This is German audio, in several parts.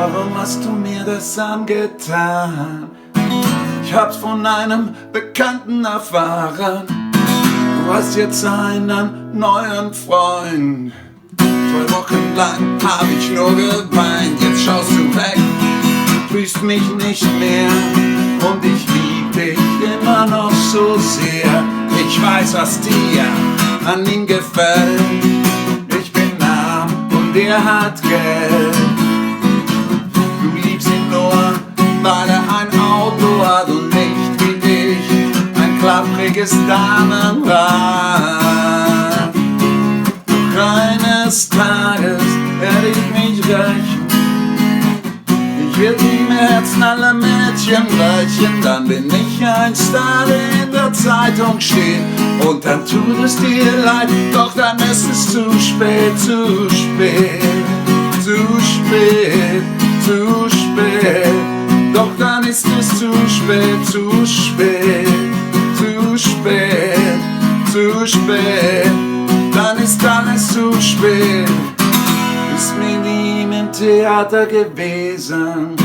Warum hast du mir das angetan? Ich hab's von einem Bekannten erfahren. Du hast jetzt einen neuen Freund. 2 Wochen lang hab ich nur geweint. Jetzt schaust du weg, grüßt mich nicht mehr. Und ich lieb dich immer noch so sehr. Ich weiß, was dir an ihm gefällt. Ich bin arm und er hat Geld. Du liebst ihn nur, weil er ein Auto hat und nicht wie ich ein klappriges Damenrad. Doch eines Tages werde ich mich rächen. Ich will im Herzen aller Mädchen brechen. Dann bin ich ein Star, der in der Zeitung steht. Und dann tut es dir leid, doch dann ist es zu spät, zu spät, zu spät, zu spät. Doch dann ist es zu spät, zu spät, zu spät, zu spät. Dann ist alles zu spät. Bist mit ihm im Theater gewesen.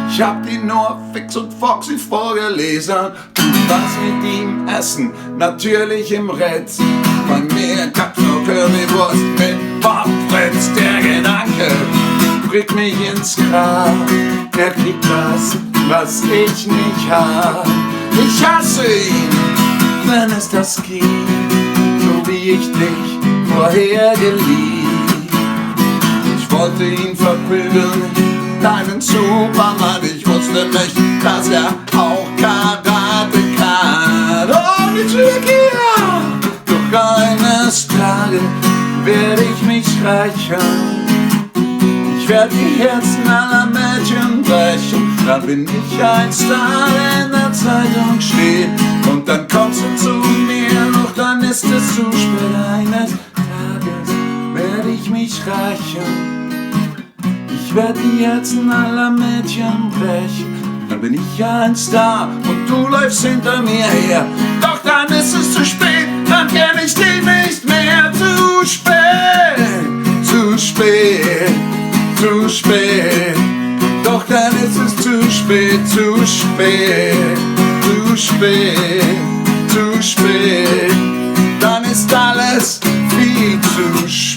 Ich hab dir nur Fix und Foxy vorgelesen. Du warst mit ihm essen, natürlich im Ritz. Bei mir gab's nur Currywurst mit Pommes frites. Der Gedanke bringt mich ins Grab. Er kriegt was ich nicht hab. Ich hasse ihn, wenn es das gibt, so wie ich dich vorher geliebt. Ich wollte ihn verprügeln, deinen Superman. Ich wusste nicht, dass er auch Karate kann. Oh, die Türkei! Doch eines Tages werde ich mich rächen. Ich werde die Herzen aller Mädchen brechen. Dann bin ich ein Star, der in der Zeitung steht. Und dann kommst du zu mir, doch dann ist es zu spät. Eines Tages werde ich mich rächen. Ich werde die Herzen aller Mädchen brechen. Dann bin ich ein Star und du läufst hinter mir her. Doch dann ist es zu spät, dann kenn ich dich nicht mehr. Zu spät, zu spät, zu spät. Doch dann ist es zu spät, zu spät, zu spät, zu spät. Dann ist alles viel zu spät.